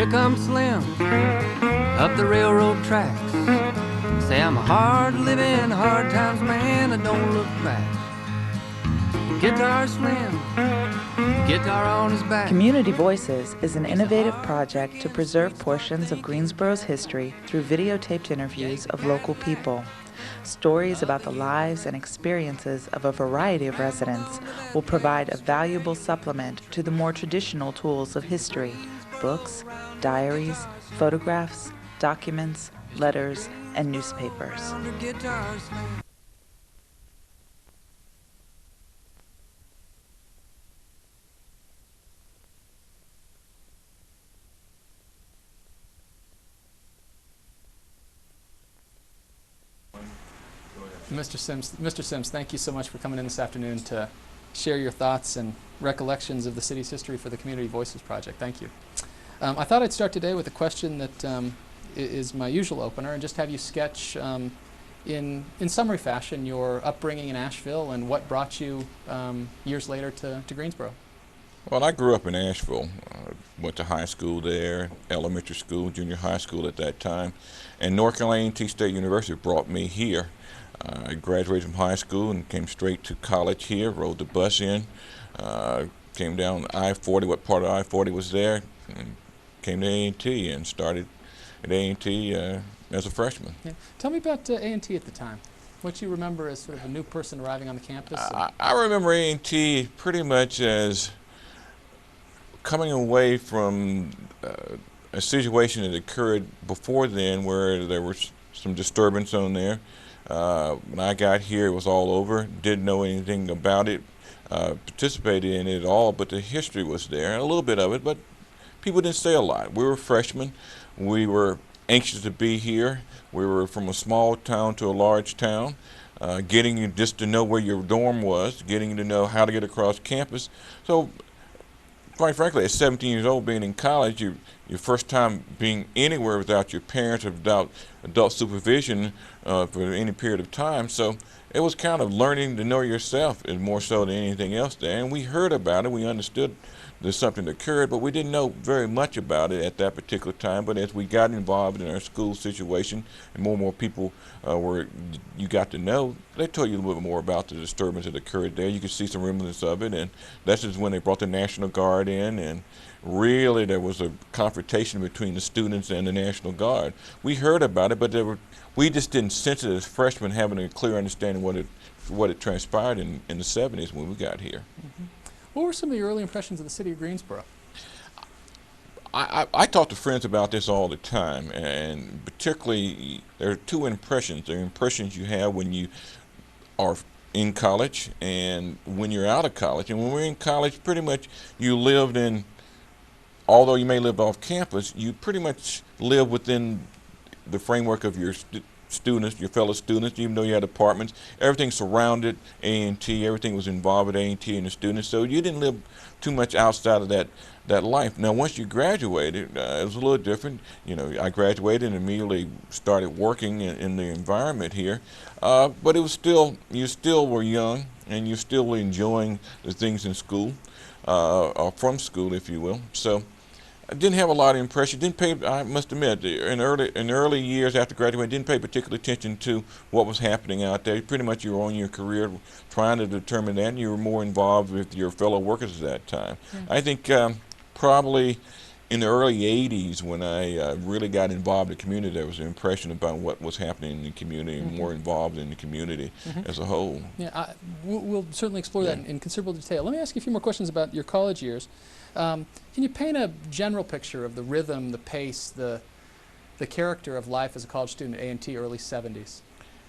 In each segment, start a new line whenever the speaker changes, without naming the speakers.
Here comes Slim up the railroad tracks. Say I'm a hard living, hard times man, I don't look back. Guitar Slim, guitar on his back.
Community Voices is an innovative project to preserve portions of Greensboro's history through videotaped interviews of local people. Stories about the lives and experiences of a variety of residents will provide a valuable supplement to the more traditional tools of history: books, diaries, photographs, documents, letters, and newspapers.
Mr. Sims, thank you so much for coming in this afternoon to share your thoughts and recollections of the city's history for the Community Voices Project. Thank you. I thought I'd start today with a question that is my usual opener, and just have you sketch in summary fashion your upbringing in Asheville and what brought you years later to Greensboro.
Well, I grew up in Asheville. Went to high school there, elementary school, junior high school at that time, and North Carolina A&T State University brought me here. I graduated from high school and came straight to college here, rode the bus in, came down I-40, what part of I-40 was there, and came to A&T and started at A&T as a freshman.
Yeah. Tell me about A&T at the time. What you remember as sort of a new person arriving on the campus?
I remember A&T pretty much as coming away from a situation that occurred before then where there was some disturbance on there. When I got here, it was all over. Didn't know anything about it, participated in it at all, but the history was there, a little bit of it, but people didn't say a lot. We were freshmen. We were anxious to be here. We were from a small town to a large town, getting you just to know where your dorm was, getting to know how to get across campus. So, quite frankly, at 17 years old, being in college, your first time being anywhere without your parents or without adult supervision for any period of time. So it was kind of learning to know yourself more so than anything else there. And we heard about it. We understood there's something that occurred, but we didn't know very much about it at that particular time. But as we got involved in our school situation and more people you got to know, they told you a little bit more about the disturbance that occurred there. You could see some remnants of it, and that's just when they brought the National Guard in, and really there was a confrontation between the students and the National Guard. We heard about it, but we just didn't sense it as freshmen, having a clear understanding what it transpired in the 70s when we got here.
Mm-hmm. What were some of your early impressions of the city of Greensboro?
I talk to friends about this all the time, and particularly there are two impressions. There are impressions you have when you are in college and when you're out of college. And when we're in college, pretty much you lived in, although you may live off campus, you pretty much live within the framework of your students, your fellow students, even though you had apartments. Everything surrounded A&T, everything was involved with A&T and the students, so you didn't live too much outside of that life. Now, once you graduated, it was a little different. You know, I graduated and immediately started working in the environment here, but it was still, you still were young and you're still enjoying the things in school, or from school, if you will. So I didn't have a lot of impression. Didn't pay. I must admit, in early years after graduating, didn't pay particular attention to what was happening out there. Pretty much, you were on your career, trying to determine that, and you were more involved with your fellow workers at that time. Yeah. I think probably in the early '80s, when I really got involved in the community, there was an impression about what was happening in the community, and more involved in the community as a whole.
Yeah, we'll certainly explore that in considerable detail. Let me ask you a few more questions about your college years. Can you paint a general picture of the rhythm, the pace, the character of life as a college student at A&T early 70s?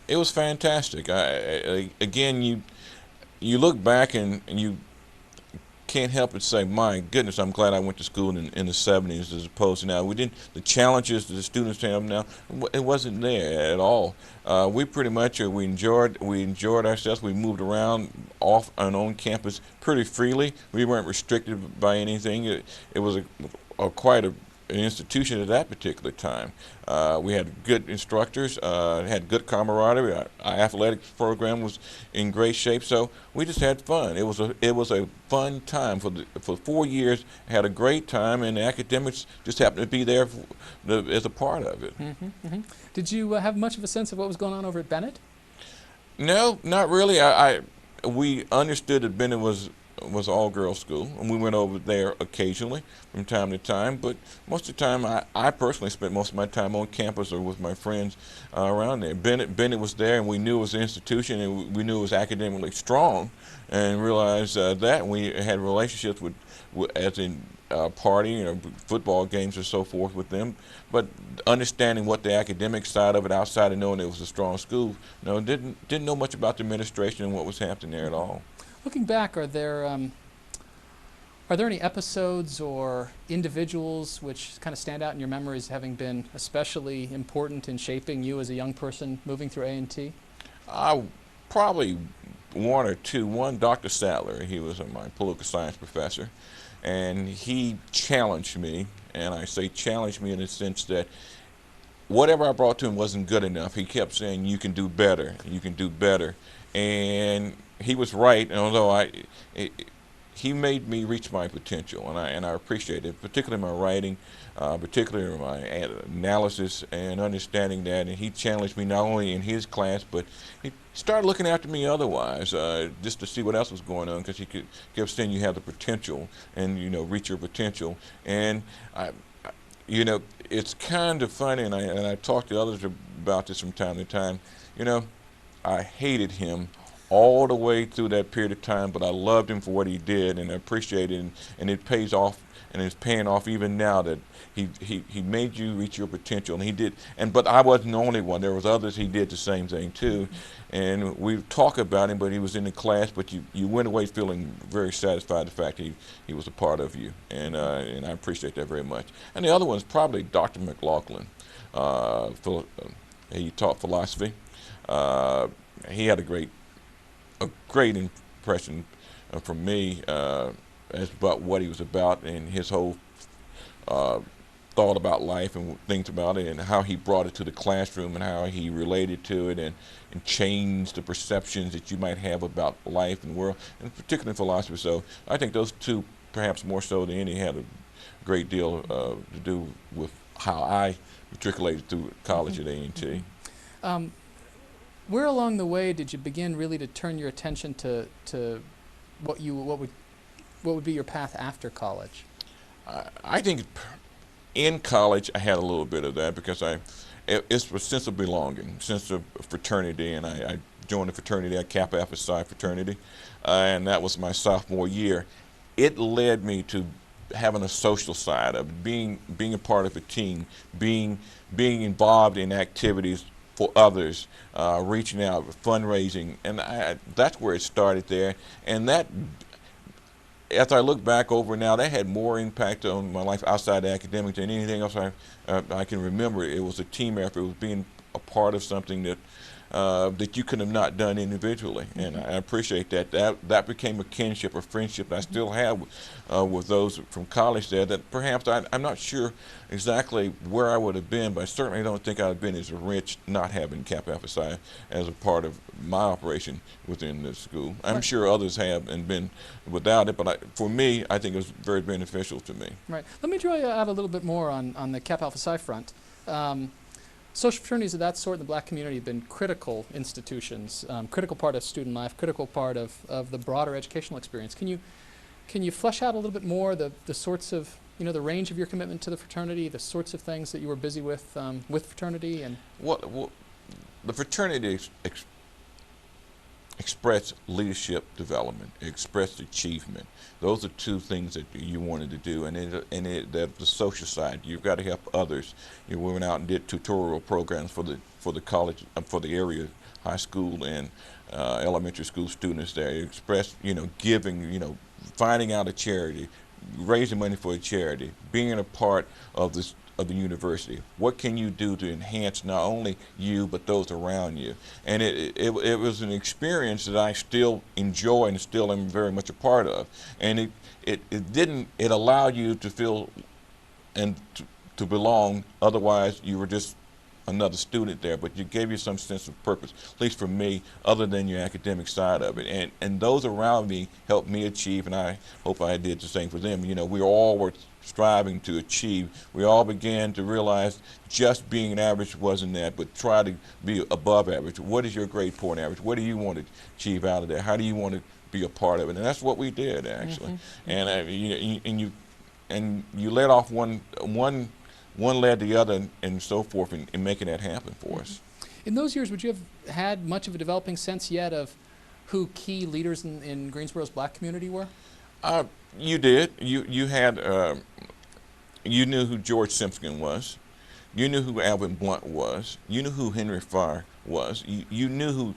It was fantastic. Again, you look back and you can't help but say, my goodness, I'm glad I went to school in the 70s as opposed to now. The challenges that the students have now, it wasn't there at all. We pretty much, we enjoyed ourselves. We moved around off and on campus pretty freely. We weren't restricted by anything. It was quite a an institution at that particular time. We had good instructors, had good camaraderie. Our athletics program was in great shape, so we just had fun. It was a fun time for 4 years. Had a great time, and the academics just happened to be there as a part of it.
Did you have much of a sense of what was going on over at Bennett?
No, not really. We understood that Bennett was all-girls school, and we went over there occasionally from time to time, but most of the time I personally spent most of my time on campus or with my friends around there. Bennett was there, and we knew it was an institution, and we knew it was academically strong, and realized that, and we had relationships with as in partying, football games or so forth with them, but understanding what the academic side of it, outside of knowing it was a strong school, didn't know much about the administration and what was happening there at all.
Looking back, are there any episodes or individuals which kind of stand out in your memories, having been especially important in shaping you as a young person moving through A&T?
Probably one or two. One, Dr. Sadler. He was my political science professor, and he challenged me, and I say challenged me in the sense that whatever I brought to him wasn't good enough. He kept saying, "You can do better. You can do better," and he was right. And although he made me reach my potential, and I appreciate it, particularly my writing, particularly my analysis and understanding that. And he challenged me not only in his class, but he started looking after me otherwise, just to see what else was going on, because he kept saying you have the potential, and reach your potential. And it's kind of funny, and I talk to others about this from time to time. I hated him all the way through that period of time, but I loved him for what he did, and I appreciate it, and it pays off, and it's paying off even now that he made you reach your potential, and he did. But I wasn't the only one. There was others he did the same thing too, and we talk about him, but he was in the class, but you went away feeling very satisfied the fact he was a part of you, and I appreciate that very much. And the other one is probably Dr. McLaughlin. He taught philosophy. He had a great impression from me as about what he was about, and his whole thought about life and things about it, and how he brought it to the classroom, and how he related to it, and changed the perceptions that you might have about life and the world, and particularly philosophy. So I think those two, perhaps more so than any, had a great deal to do with how I matriculated through college at A&T.
Where along the way did you begin really to turn your attention to what would be your path after college?
I think in college I had a little bit of that, because it's a sense of belonging, sense of fraternity, and I joined a fraternity, a Kappa Alpha Psi fraternity, and that was my sophomore year. It led me to having a social side of being a part of a team, being involved in activities for others, reaching out, fundraising, and that's where it started there. And that, as I look back over now, that had more impact on my life outside the academics than anything else I can remember. It was a team effort. It was being a part of something that you could have not done individually, and I appreciate that. That became a kinship, a friendship that I still have with those from college there, that perhaps I'm not sure exactly where I would have been, but I certainly don't think I would have been as rich not having Kappa Alpha Psi as a part of my operation within the school. I'm sure others have and been without it, but for me, I think it was very beneficial to me.
Right. Let me draw you out a little bit more on the Kappa Alpha Psi front. Social fraternities of that sort in the black community have been critical institutions, critical part of student life, critical part of the broader educational experience. Can you flesh out a little bit more the sorts of, the range of your commitment to the fraternity, the sorts of things that you were busy with fraternity? And
well, the fraternity expressed leadership development, expressed achievement. Those are two things that you wanted to do, and the social side. You've got to help others. We went out and did tutorial programs for the college, for the area high school and elementary school students there. It expressed, giving, finding out a charity, raising money for a charity, being a part of the university. What can you do to enhance not only you but those around you? And it was an experience that I still enjoy and still am very much a part of. And it allowed you to feel and to belong. Otherwise, you were just another student there, but you gave you some sense of purpose, at least for me, other than your academic side of it. And those around me helped me achieve, and I hope I did the same for them. You know, we all were striving to achieve. We all began to realize just being an average wasn't that, but try to be above average. What is your grade point average? What do you want to achieve out of that? How do you want to be a part of it? And that's what we did, actually. And you let off one led the other, and so forth, in making that happen for us.
In those years, would you have had much of a developing sense yet of who key leaders in Greensboro's black community were?
You did. You had. You knew who George Simpson was. You knew who Alvin Blunt was. You knew who Henry Farr was. You knew who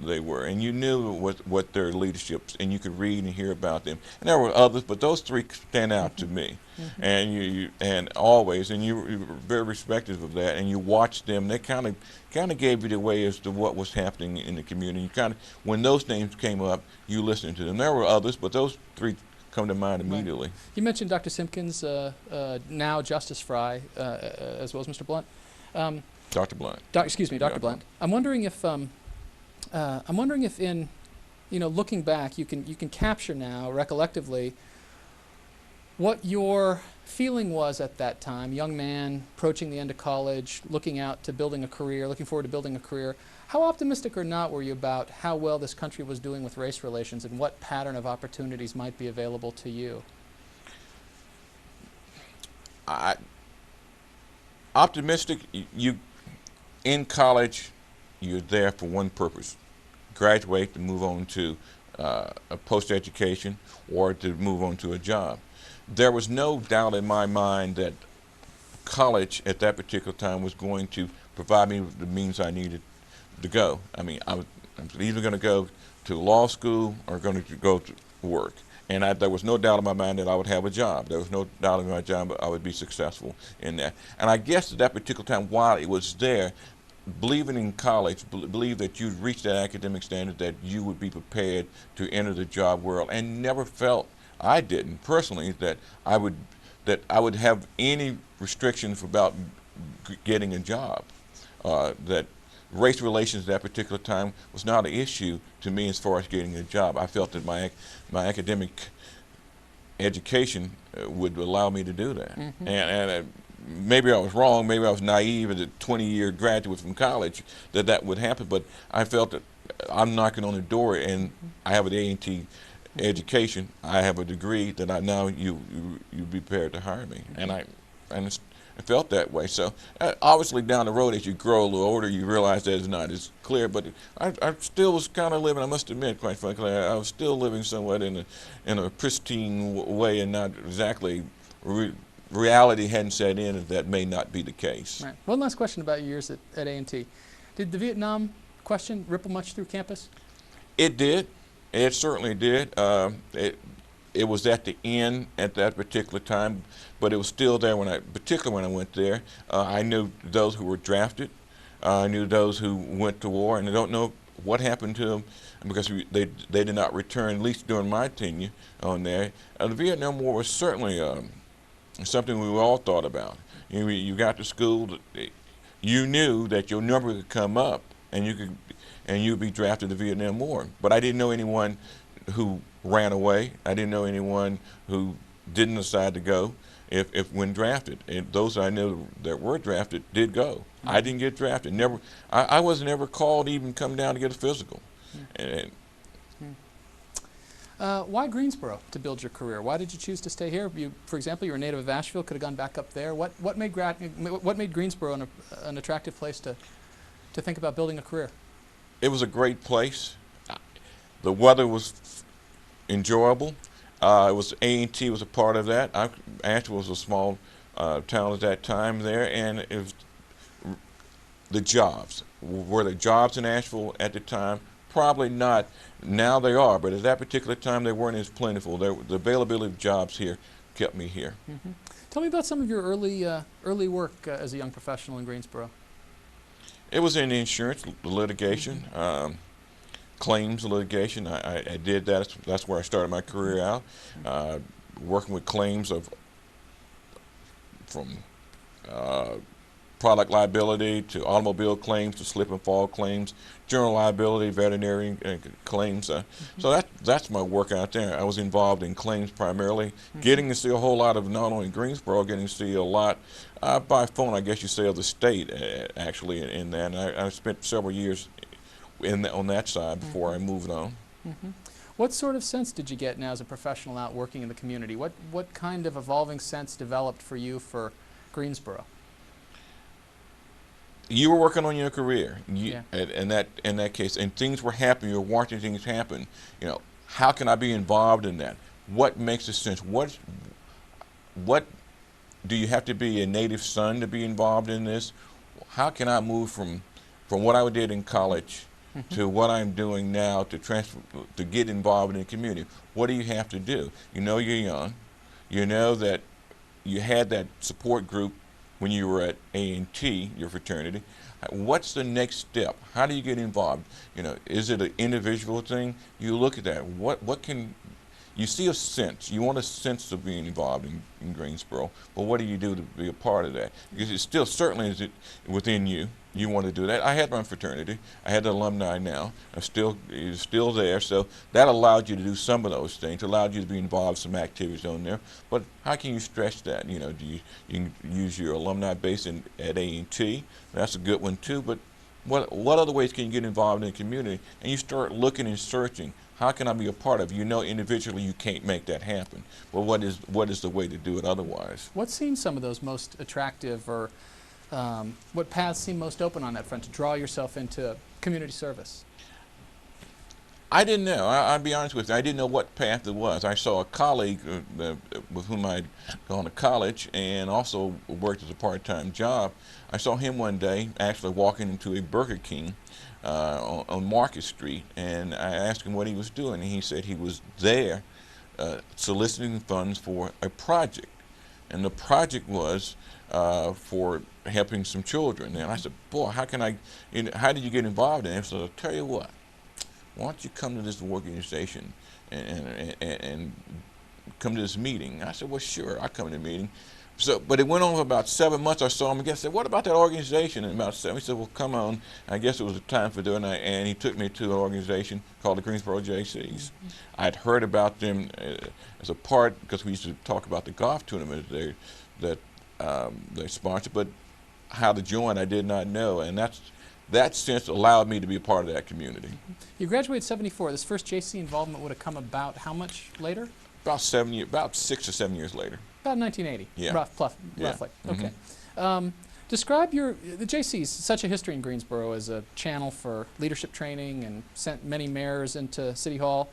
they were, and you knew what their leaderships, and you could read and hear about them. And there were others, but those three stand out to me. And you always, and you were very respectful of that, and you watched them. They kind of gave you the way as to what was happening in the community. You kind of, when those names came up, you listened to them. There were others, but those three come to mind immediately.
Right. You mentioned Dr. Simpkins, now Justice Fry, as well as Mr. Blunt.
Dr. Blunt.
Excuse me, Dr. Blunt. I'm wondering if in, looking back, you can capture now recollectively what your feeling was at that time, young man approaching the end of college, looking forward to building a career. How optimistic or not were you about how well this country was doing with race relations and what pattern of opportunities might be available to you?
Optimistic. In college, you're there for one purpose: graduate, to move on to a post-education, or to move on to a job. There was no doubt in my mind that college at that particular time was going to provide me with the means I needed to go. I mean, I was either going to go to law school or going to go to work. And there was no doubt in my mind that I would have a job. There was no doubt in my job that I would be successful in that. And I guess at that particular time, while it was there, believing in college, believe that you'd reach that academic standard, that you would be prepared to enter the job world, and never felt, I didn't personally, that I would have any restrictions about getting a job. That race relations at that particular time was not an issue to me as far as getting a job. I felt that my academic education would allow me to do that. And maybe I was wrong, maybe I was naive as a 20-year graduate from college that would happen, but I felt that I'm knocking on the door, and I have an A&T education, I have a degree, that you'd be prepared to hire me. And I felt that way. So obviously down the road, as you grow a little older, you realize that it's not as clear, but I still was kind of living, I must admit, quite frankly, I was still living somewhat in a pristine way, and not exactly, reality hadn't set in, and that may not be the case. Right.
One last question about your years at A&T. Did the Vietnam question ripple much through campus?
It did. It certainly did. It was at the end at that particular time, but it was still there particularly when I went there. I knew those who were drafted. I knew those who went to war, and I don't know what happened to them because they did not return, at least during my tenure on there. The Vietnam War was certainly something we all thought about. You got to school, you knew that your number could come up, and you'd be drafted to the Vietnam War. But I didn't know anyone who ran away. I didn't know anyone who didn't decide to go if when drafted. And those I knew that were drafted did go. I didn't get drafted. Never. I wasn't ever called to even come down to get a physical.
Why Greensboro to build your career? Why did you choose to stay here? For example, you were a native of Asheville, could have gone back up there. What made Greensboro an attractive place to think about building a career?
It was a great place. The weather was enjoyable. A&T was a part of that. Asheville was a small town at that time there, and it was the jobs. Were there jobs in Asheville at the time? Probably not. Now they are, but at that particular time they weren't as plentiful. The availability of jobs here kept me here.
Tell me about some of your early work as a young professional in Greensboro.
It was in insurance litigation, claims litigation. I did that. That's where I started my career out, working with claims from product liability to automobile claims to slip and fall claims, general liability, veterinary claims. So that's my work out there. I was involved in claims primarily, getting to see a whole lot of not only Greensboro, getting to see a lot by phone, I guess you say, of the state actually in that. And I spent several years on that side before I moved on.
What sort of sense did you get now as a professional out working in the community? What kind of evolving sense developed for you for Greensboro?
You were working on your career,
Yeah.
in that case, and things were happening. You were watching things happen. You know, how can I be involved in that? What makes a sense? What do you have to be a native son to be involved in this? How can I move from what I did in college to what I'm doing now to transfer to get involved in the community? What do you have to do? You know, you're young. You know that you had that support group when you were at A&T, your fraternity. What's the next step? How do you get involved? You know, is it an individual thing? You look at that. What can you see a sense? You want a sense of being involved in Greensboro, but what do you do to be a part of that? Because it's still certainly is it within you. You want to do that. I had my fraternity. I had the alumni now. It's still there. So that allowed you to do some of those things. Allowed you to be involved in some activities on there. But how can you stretch that? You know, you can use your alumni base at A&T. That's a good one too. But what other ways can you get involved in the community? And you start looking and searching. How can I be a part of it? You know, individually you can't make that happen. But what is the way to do it otherwise?
What seems some of those most attractive, or what paths seem most open on that front to draw yourself into community service?
I didn't know. I'll be honest with you. I didn't know what path it was. I saw a colleague with whom I'd gone to college and also worked as a part-time job. I saw him one day actually walking into a Burger King on Market Street, and I asked him what he was doing, and he said he was there soliciting funds for a project. And the project was for helping some children. And I said, boy, how did you get involved in it? So I'll tell you what, why don't you come to this organization and come to this meeting? I said, well, sure, I'll come to the meeting. So, but it went on for about 7 months. I saw him again. I said, what about that organization? And about 7, he said, well, come on. I guess it was a time for doing that. And he took me to an organization called the Greensboro JCs. I'd heard about them as a part, because we used to talk about the golf tournament that they sponsored, but how to join I did not know. And that sense allowed me to be a part of that community.
You graduated '74. This first JC involvement would have come about how much later?
About 6 or 7 years later.
About 1980,
Yeah.
roughly. Okay. Describe the JC's, such a history in Greensboro as a channel for leadership training and sent many mayors into City Hall.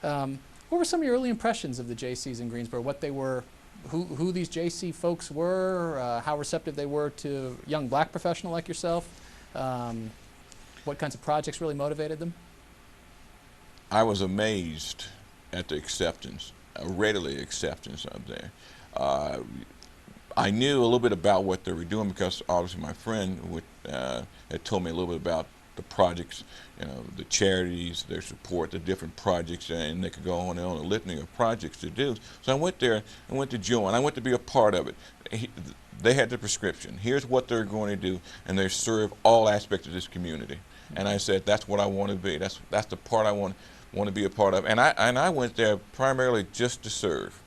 What were some of your early impressions of the JC's in Greensboro? What they were, who these JC folks were, how receptive they were to a young black professional like yourself, what kinds of projects really motivated them?
I was amazed at the acceptance, readily acceptance of there. I knew a little bit about what they were doing because obviously my friend had told me a little bit about the projects, you know, the charities, their support, the different projects, and they could go on and on a litany of projects to do. So I went there, I went to join, I went to be a part of it. They had the prescription. Here's what they're going to do, and they serve all aspects of this community. And I said, that's what I want to be. That's the part I want to be a part of. And I went there primarily just to serve.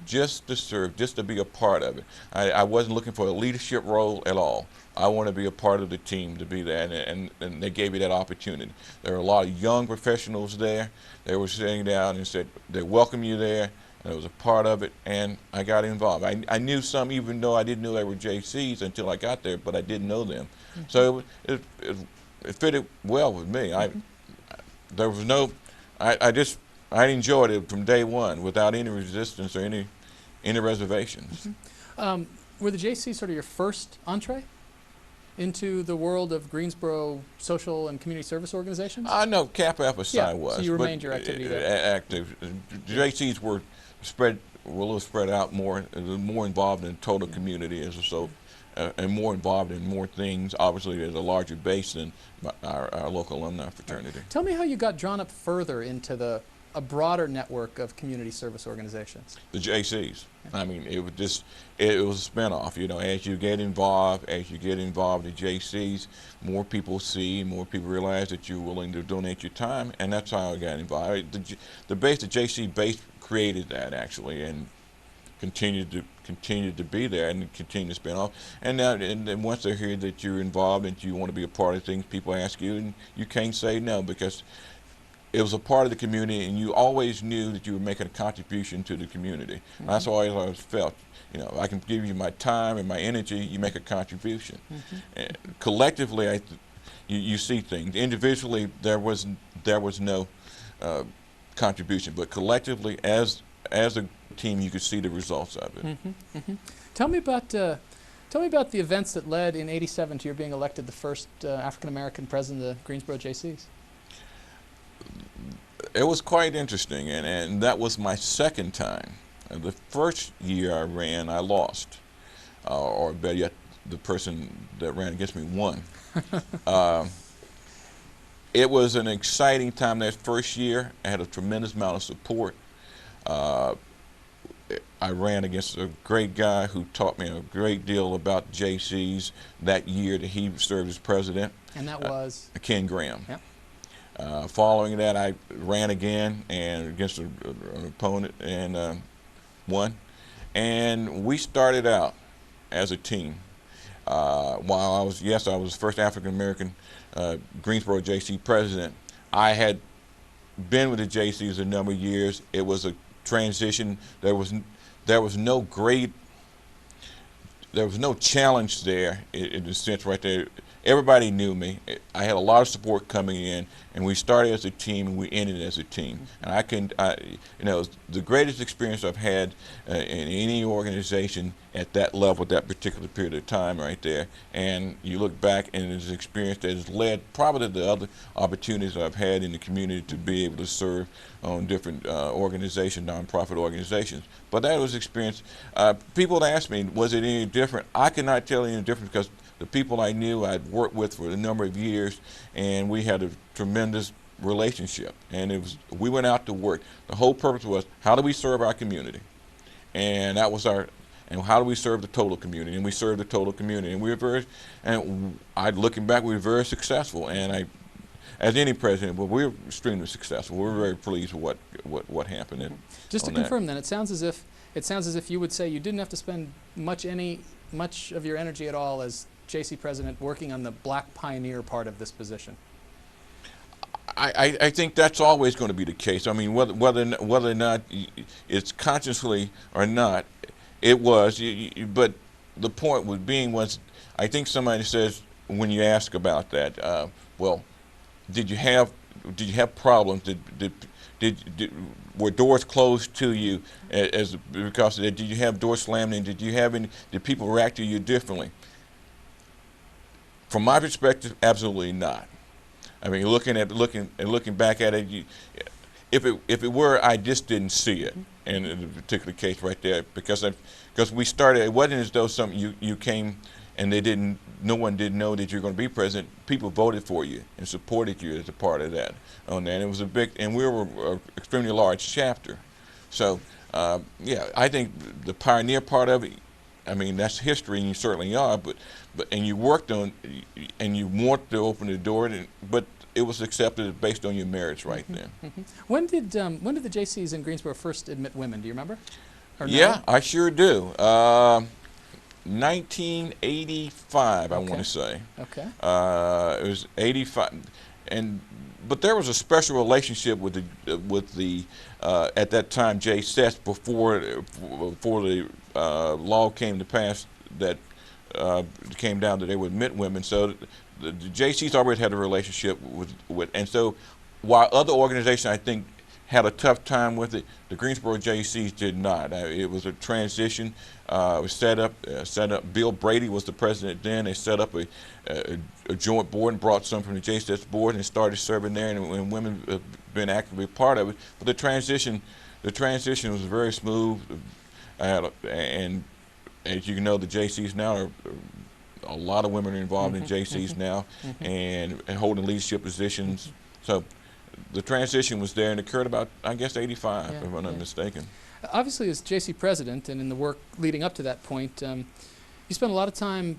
Just to be a part of it. I wasn't looking for a leadership role at all. I want to be a part of the team, to be there, and they gave me that opportunity. There were a lot of young professionals there. They were sitting down and said they welcome you there, and I was a part of it, and I got involved. I knew some, even though I didn't know they were JCs until I got there, but I didn't know them. So it fitted well with me. There was no, I enjoyed it from day one without any resistance or any reservations.
Were the JCs sort of your first entree into the world of Greensboro social and community service organizations?
No, Kappa Alpha Psi was.
So you remained your activity there.
Active. The JCs were a little spread out more involved in total community as so, and more involved in more things. Obviously, there's a larger base than our local alumni fraternity.
Tell me how you got drawn up further into the a broader network of community service organizations?
The JCs. I mean, it was a spinoff. You know, as you get involved in JCs, more people see, more people realize that you're willing to donate your time, and that's how I got involved. The JC base created that actually, and continued to be there and continue to spin off. And now, and then once they hear that you're involved and you want to be a part of things, people ask you, and you can't say no because it was a part of the community, and you always knew that you were making a contribution to the community. Mm-hmm. That's always I always felt. You know, I can give you my time and my energy. You make a contribution. Mm-hmm. Collectively, you see things. Individually, there was no contribution, but collectively, as a team, you could see the results of it.
Mm-hmm. Mm-hmm. Tell me about the events that led in '87 to your being elected the first African American president of the Greensboro JCs.
It was quite interesting, and that was my second time. The first year I ran, I lost, or better yet, the person that ran against me won. It was an exciting time that first year. I had a tremendous amount of support. I ran against a great guy who taught me a great deal about JCs that year that he served as president.
And that was?
Ken Graham.
Yep.
Following that, I ran again and against an opponent and won. And we started out as a team. While I was the first African American Greensboro JC president. I had been with the JCs a number of years. It was a transition. There was no challenge there in the sense right there. Everybody knew me. I had a lot of support coming in, and we started as a team and we ended as a team. And the greatest experience I've had in any organization at that level, at that particular period of time right there. And you look back, and it's an experience that has led probably to the other opportunities I've had in the community to be able to serve on different organizations, nonprofit organizations. But that was experience. People ask me, was it any different? I cannot tell you any difference because the people I knew I'd worked with for a number of years, and we had a tremendous relationship. And we went out to work. The whole purpose was, how do we serve our community? And that was and how do we serve the total community? And we served the total community. And looking back, we were very successful. And as any president, we were extremely successful. We were very pleased with what happened.
Just to confirm, then, it sounds as if you would say you didn't have to spend much of your energy at all as JC president working on the black pioneer part of this position.
I think that's always going to be the case. I mean, whether or not it's consciously or not, it was. But the point was, I think somebody says when you ask about that, well, did you have problems? Were doors closed to you because of that? Did you have doors slammed in? Did people react to you differently? From my perspective, absolutely not. I mean, looking back at it, if it were, I just didn't see it in a particular case right there because we started. It wasn't as though you came and no one didn't know that you're going to be president. People voted for you and supported you as a part of that. And it was and we were an extremely large chapter. So I think the pioneer part of it, I mean, that's history, and you certainly are. And you worked on, and you wanted to open the door, but it was accepted based on your merits right then.
Mm-hmm. When did the JCs in Greensboro first admit women? Do you remember?
Yeah, I sure do. 1985, okay. I want to say.
Okay.
It was 85, but there was a special relationship with the at that time JSETs before the law came to pass that came down that they would admit women. So the JCs already had a relationship with, and so while other organizations I think had a tough time with it, the Greensboro JCs did not. It was a transition. It was set up. Bill Brady was the president then. They set up a joint board and brought some from the JSETs board and started serving there, and women have been actively a part of it. But the transition was very smooth, and as you know, the JCs now are a lot of women are involved in JCs now and holding leadership positions. So the transition was there, and it occurred about, I guess, 85,
Yeah,
if I'm not mistaken.
Obviously, as JC president and in the work leading up to that point, you spent a lot of time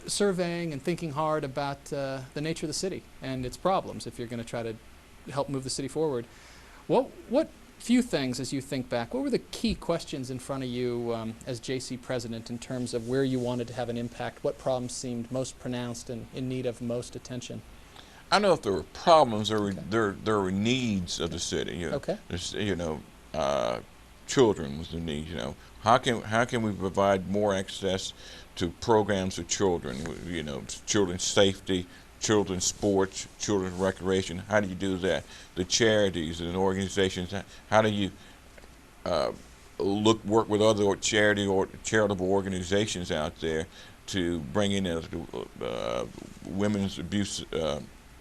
surveying and thinking hard about the nature of the city and its problems if you're going to try to help move the city forward. What few things, as you think back, what were the key questions in front of you as JC president in terms of where you wanted to have an impact? What problems seemed most pronounced and in need of most attention?
I know if there were problems, there were needs of the city. You know,
Okay.
Children was the need. You know, how can we provide more access to programs for children? You know, children's safety, children's sports, children's recreation. How do you do that? The charities and organizations. How do you work with other charitable organizations out there to bring in women's abuse?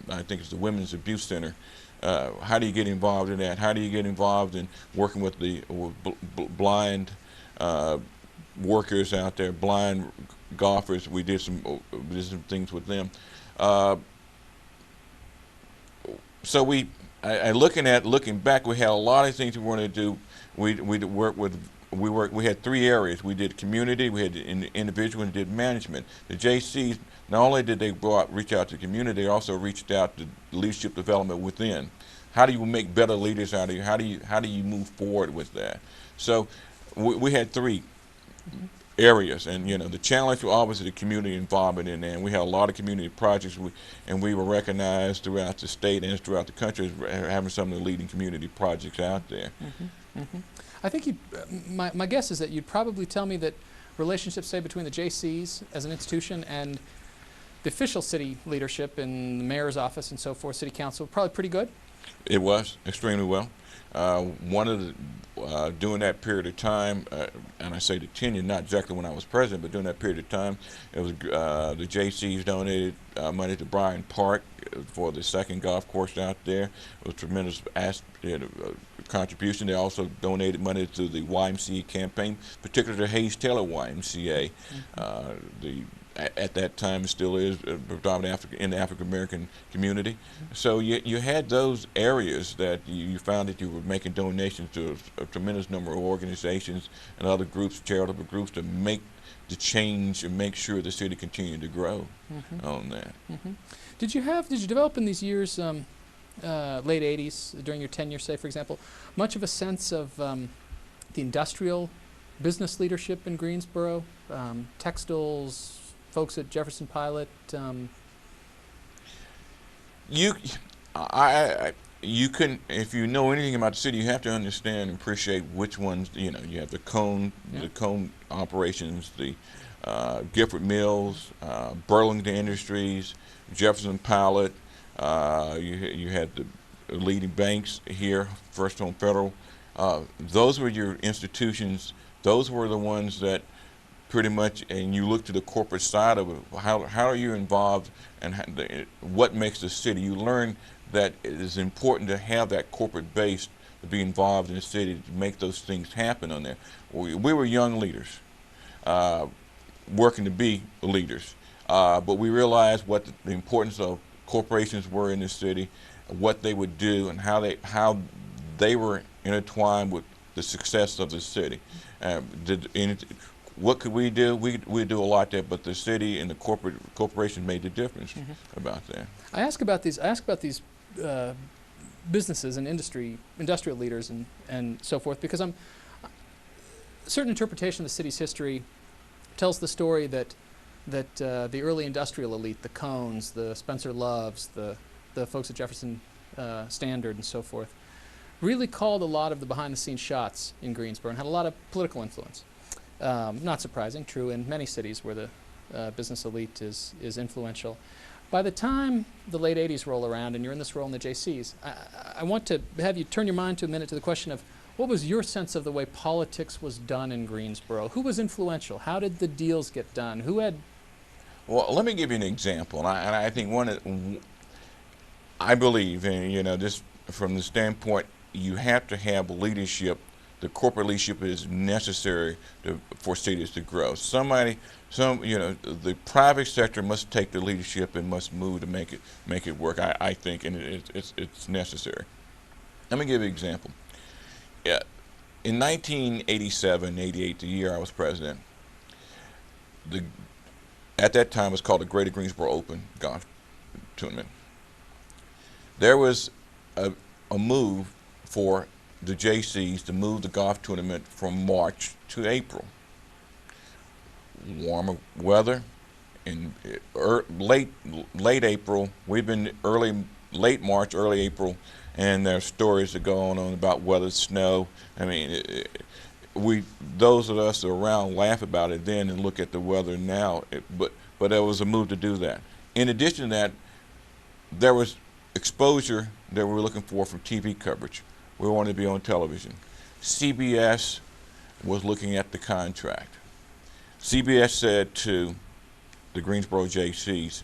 I think it's the Women's Abuse Center. How do you get involved in that? How do you get involved in working with the blind workers out there, blind golfers? We did some things with them. So looking back, we had a lot of things we wanted to do. We had three areas. We did community, we had individual, and did management. The JCs, not only did they reach out to the community, they also reached out to leadership development within. How do you make better leaders out of you? How do you move forward with that? So we had three areas, and you know, the challenge was obviously the community involvement in there. And we had a lot of community projects, and we were recognized throughout the state and throughout the country as having some of the leading community projects out there.
I think my guess is that you'd probably tell me that relationships, say, between the JCs as an institution and the official city leadership in the mayor's office and so forth, city council, were probably pretty good.
It was extremely well. During that period of time, and I say the tenure, not exactly when I was president, but during that period of time, it was the JCs donated money to Bryan Park for the second golf course out there. It was a tremendous contribution. They also donated money to the YMCA campaign, particularly the Hayes Taylor YMCA. At that time, it still is predominant in the African American community. So you had those areas that you found that you were making donations to a tremendous number of organizations and other groups, charitable groups, to make the change and make sure the city continued to grow on that.
Did you develop in these years, late 80s, during your tenure, say, for example, much of a sense of the industrial business leadership in Greensboro, textiles, folks at Jefferson Pilot?
You can, if you know anything about the city, you have to understand and appreciate which ones. You know, you have the cone operations, the Gifford Mills, Burlington Industries, Jefferson Pilot. You had the leading banks here, First Home Federal. Those were your institutions. Those were the ones that pretty much, and you look to the corporate side of it, how are you involved, and what makes the city. You learn that it is important to have that corporate base to be involved in the city to make those things happen on there. We were young leaders working to be leaders, but we realized what the importance of corporations were in the city, what they would do, and how they were intertwined with the success of the city. What could we do? We do a lot there, but the city and the corporation made the difference about that.
I ask about these businesses and industrial leaders and so forth, because a certain interpretation of the city's history tells the story that the early industrial elite, the Cones, the Spencer Loves, the folks at Jefferson Standard and so forth, really called a lot of the behind-the-scenes shots in Greensboro and had a lot of political influence. Not surprising, true in many cities where the business elite is influential. By the time the late 80s roll around and you're in this role in the JCs, I want to have you turn your mind to a minute to the question of what was your sense of the way politics was done in Greensboro? Who was influential? How did the deals get done? Who had...
Well, let me give you an example, and I think I believe, and you know, this from the standpoint, you have to have leadership the corporate leadership is necessary for cities to grow. The private sector must take the leadership and must move to make it work. I think, and it's necessary. Let me give you an example. In 1987, 88, the year I was president, at that time it was called the Greater Greensboro Open Golf Tournament. There was a move for the JCs to move the golf tournament from March to April. Warmer weather in late April. We've been late March, early April, and there's stories that go on about weather, snow. I mean, those of us that are around laugh about it then and look at the weather now. But there was a move to do that. In addition to that, there was exposure that we were looking for from TV coverage. We wanted to be on television. CBS was looking at the contract. CBS said to the Greensboro JCs,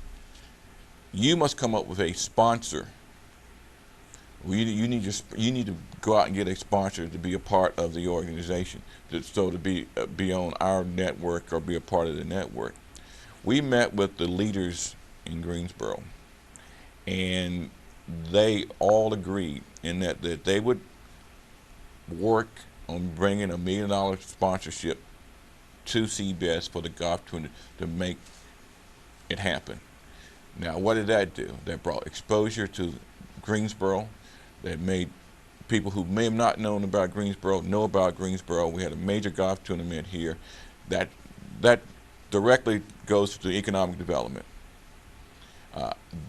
you must come up with a sponsor. You need to go out and get a sponsor to be a part of the organization, to be on our network or be a part of the network. We met with the leaders in Greensboro, and they all agreed in that they would work on bringing $1 million sponsorship to CBS for the golf tournament to make it happen. Now, what did that do? That brought exposure to Greensboro. That made people who may have not known about Greensboro know about Greensboro. We had a major golf tournament here. That directly goes to economic development.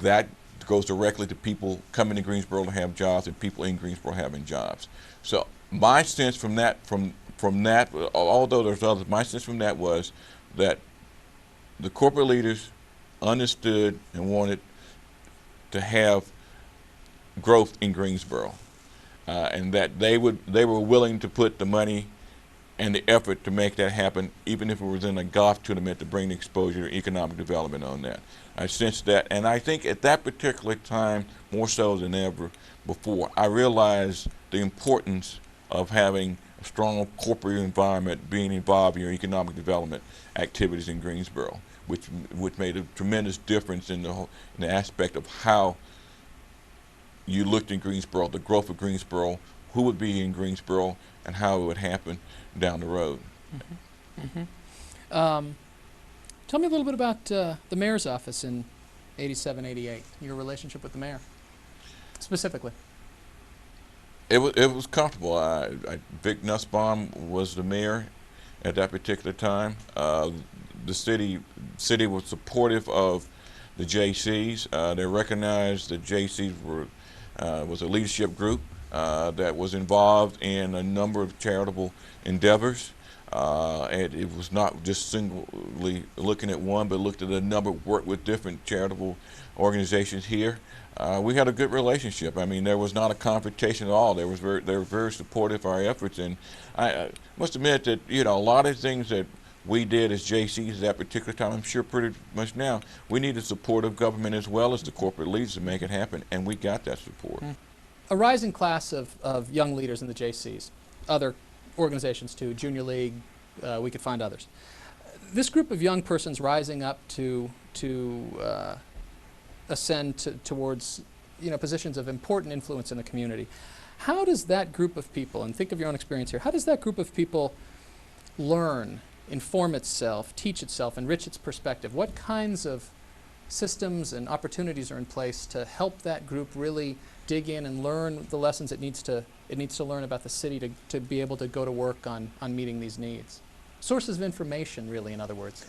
That goes directly to people coming to Greensboro to have jobs and people in Greensboro having jobs. So my sense from that, although there's others, my sense from that was that the corporate leaders understood and wanted to have growth in Greensboro, and that they were willing to put the money and the effort to make that happen, even if it was in a golf tournament, to bring the exposure to economic development on that. I sensed that, and I think at that particular time, more so than ever before, I realized the importance of having a strong corporate environment being involved in your economic development activities in Greensboro, which made a tremendous difference in the aspect of how you looked in Greensboro, the growth of Greensboro, who would be in Greensboro, and how it would happen down the road.
Mm-hmm. Mm-hmm. Tell me a little bit about the mayor's office in 87, 88, your relationship with the mayor, specifically.
It was comfortable. Vic Nussbaum was the mayor at that particular time. The city was supportive of the JCs. They recognized the JCs was a leadership group that was involved in a number of charitable endeavors. And it was not just singly looking at one, but looked at a number, worked with different charitable organizations here. We had a good relationship. I mean, there was not a confrontation at all. They were very supportive of our efforts, and I must admit that a lot of things that we did as JCs at that particular time, I'm sure pretty much now, we needed support of government as well as the corporate leaders to make it happen, and we got that support.
A rising class of young leaders in the JCs, other organizations too, Junior League, we could find others. This group of young persons rising up to ascend towards positions of important influence in the community. How does that group of people, and think of your own experience here, how does that group of people learn, inform itself, teach itself, enrich its perspective? What kinds of systems and opportunities are in place to help that group really dig in and learn the lessons it needs to learn about the city to be able to go to work on meeting these needs? Sources of information, really, in other words.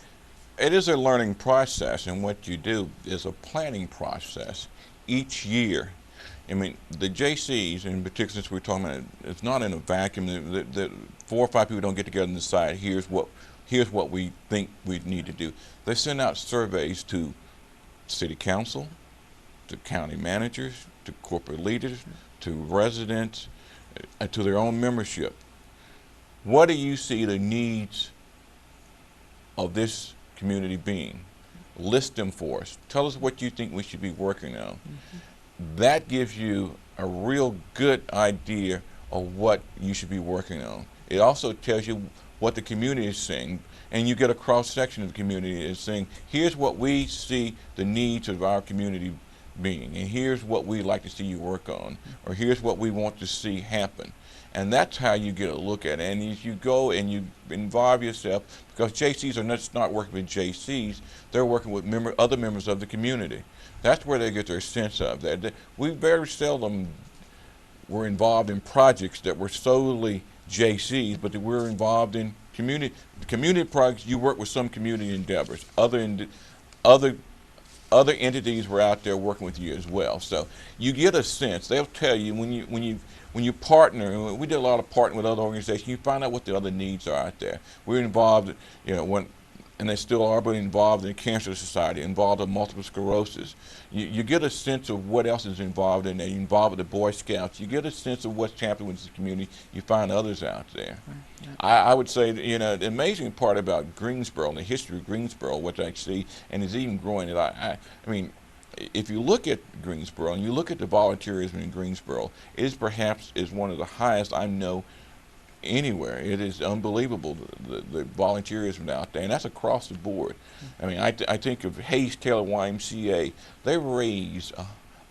It is a learning process, and what you do is a planning process each year. I mean, the JCs, in particular, since we're talking about it, it's not in a vacuum. The 4 or 5 people don't get together and decide, here's what we think we need to do. They send out surveys to city council, to county managers, to corporate leaders, to residents, to their own membership. What do you see the needs of this community being? List them for us. Tell us what you think we should be working on. Mm-hmm. That gives you a real good idea of what you should be working on. It also tells you what the community is saying, and you get a cross-section of the community is saying, here's what we see the needs of our community being, and here's what we'd like to see you work on, or here's what we want to see happen. And that's how you get a look at it. And as you go and you involve yourself, because JCs are not working with JCs, they're working with other members of the community. That's where they get their sense of that. We very seldom were involved in projects that were solely JCs, but that we're involved in community projects. You work with some community endeavors. Other entities were out there working with you as well. So you get a sense. They'll tell you when you partner. We did a lot of partnering with other organizations. You find out what the other needs are out there. We're involved, and they still are, but involved in Cancer Society, involved in multiple sclerosis. You get a sense of what else is involved in there. You're involved with the Boy Scouts. You get a sense of what's happening with the community. You find others out there. Right. Yeah. I would say, the amazing part about Greensboro and the history of Greensboro, which I see, and is even growing, I mean, if you look at Greensboro and you look at the volunteerism in Greensboro, it is perhaps one of the highest I know anywhere. It is unbelievable, the volunteerism out there, and that's across the board. I mean, I think of Hayes Taylor YMCA. They raise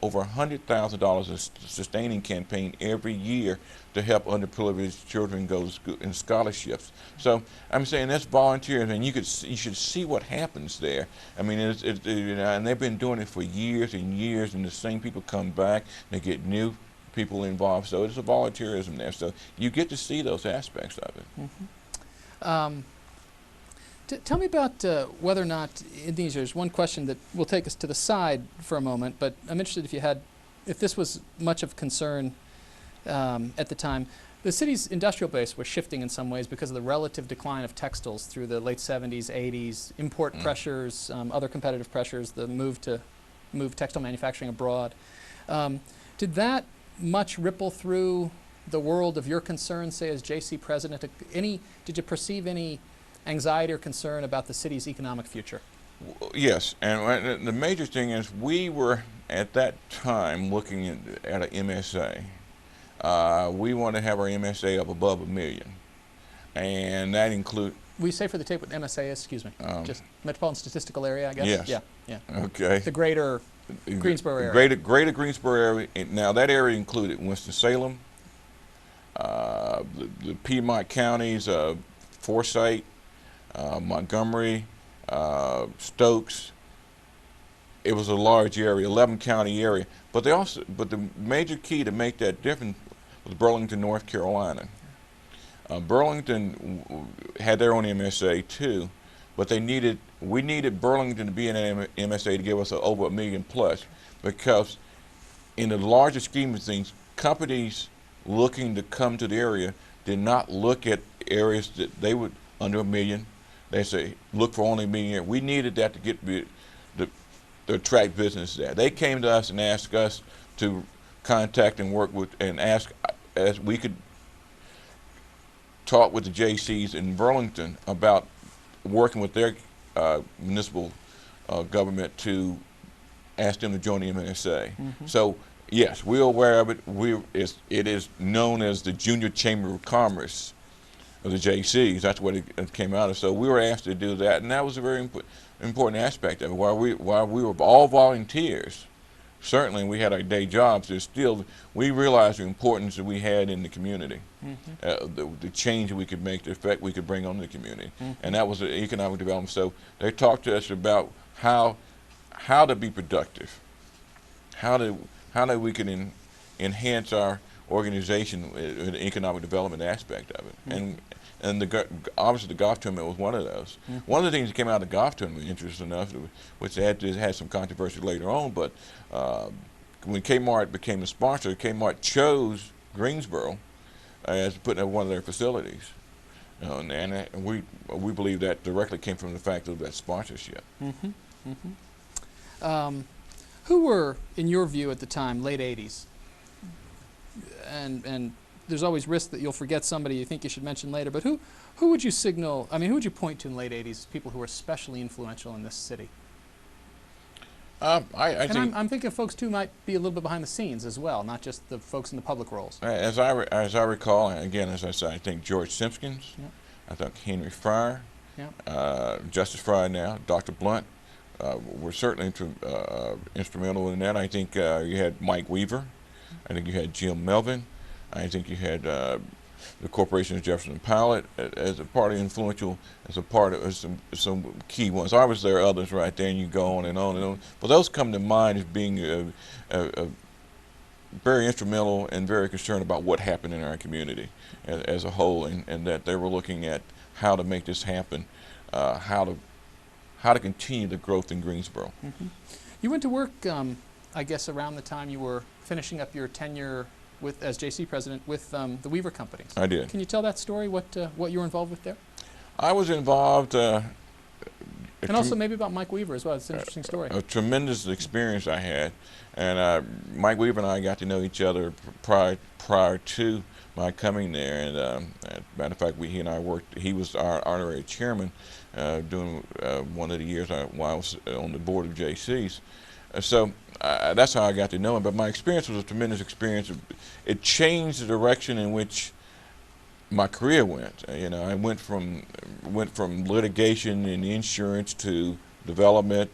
over $100,000 a sustaining campaign every year to help underprivileged children go to school in scholarships. So I'm saying that's volunteerism, and you should see what happens there. I mean, and they've been doing it for years and years, and the same people come back. They get new people involved, so it's a volunteerism there. So you get to see those aspects of it.
Mm-hmm. Tell me about whether or not in these years. One question that will take us to the side for a moment, but I'm interested if this was much of concern at the time. The city's industrial base was shifting in some ways because of the relative decline of textiles through the late 70s, 80s, import pressures, other competitive pressures, the move textile manufacturing abroad. Did that much ripple through the world of your concerns, say as JC president? Did you perceive any anxiety or concern about the city's economic future?
Yes, and the major thing is we were at that time looking at an MSA. We want to have our MSA up above $1 million, and that includes.
Will you say for the tape what MSA is? Excuse me. Just Metropolitan Statistical Area, I guess.
Yes.
Yeah.
Okay.
The greater Greensboro area.
Greater Greensboro area. Now that area included Winston-Salem, the Piedmont counties, Forsyth, Montgomery, Stokes. It was a large area, 11-county area. But the major key to make that different was Burlington, North Carolina. Burlington had their own MSA too, but we needed Burlington to be in an MSA to give us over $1 million plus, because in the larger scheme of things, companies looking to come to the area did not look at areas that they would under $1 million. They say look for only $1 million. We needed that to get to attract business there. They came to us and asked us to contact and work with and ask as we could talk with the JCs in Burlington about working with their municipal government to ask them to join the MSA. Mm-hmm. So yes, we're aware of it. It is known as the Junior Chamber of Commerce of the JCs. That's what it came out of. So we were asked to do that, and that was a very important aspect of it. While we were all volunteers, certainly we had our day jobs, we realized the importance that we had in the community, the change that we could make, the effect we could bring on the community, and that was the economic development. So they talked to us about how to be productive, how that we can enhance our organization with the economic development aspect of it, and obviously the golf tournament was one of those. One of the things that came out of the golf tournament, interesting enough, which had some controversy later on, but when Kmart became the sponsor, Kmart chose Greensboro as putting up one of their facilities, and we believe that directly came from the fact of that sponsorship.
Who were, in your view at the time, late 80s? And there's always risk that you'll forget somebody you think you should mention later, but who would you who would you point to in late 80s, people who were especially influential in this city?
I think
I'm thinking folks too might be a little bit behind the scenes as well, not just the folks in the public roles.
as I recall, and again, as I said, I think George Simpkins,
Yep.
I think Henry Fryer,
Yep.
Justice Fryer now, Dr. Blunt, were certainly instrumental in that. I think you had Mike Weaver. I think you had Jim Melvin. I think you had the Corporation of Jefferson Pilot as a part of influential, as a part of some key ones. Obviously, there are others right there, and you go on and on and on. But those come to mind as being very instrumental and very concerned about what happened in our community as a whole, and that they were looking at how to make this happen, how to continue the growth in Greensboro.
Mm-hmm. You went to work, I guess, around the time you were finishing up your tenure as JC president with the Weaver Companies.
I did.
Can you tell that story? What you were involved with there?
I was involved.
And also maybe about Mike Weaver as well. It's an interesting story.
A tremendous experience I had, and Mike Weaver and I got to know each other prior to my coming there. And as a matter of fact, he and I worked. He was our honorary chairman during one of the years while I was on the board of JC's. So that's how I got to know him. But my experience was a tremendous experience. It changed the direction in which my career went. You know, I went from litigation and insurance to development,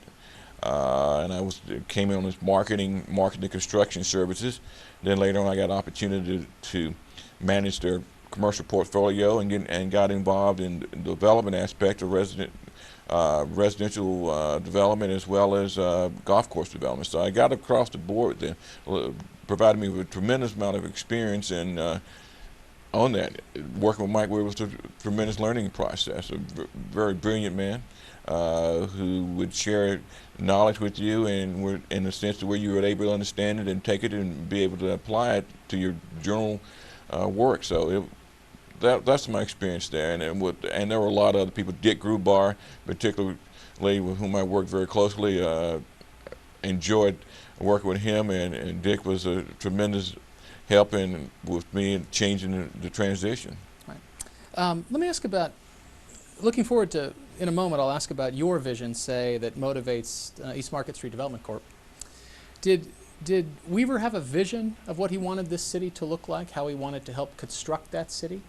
and I came in on this marketing construction services. Then later on, I got an opportunity to manage their commercial portfolio and got involved in the development aspect of residential development as well as golf course development. So I got across the board there, provided me with a tremendous amount of experience and. On that, working with Mike Weaver was a tremendous learning process. A very brilliant man who would share knowledge with you, and in a sense to where you were able to understand it and take it and be able to apply it to your journal work. So that's my experience there, and there were a lot of other people. Dick Grubar, particularly with whom I worked very closely, enjoyed working with him, and Dick was a tremendous helping with me and changing the transition.
Right. Let me ask about, looking forward to, in a moment, I'll ask about your vision, say, that motivates East Market Street Development Corp. Did Weaver have a vision of what he wanted this city to look like, how he wanted to help construct that city?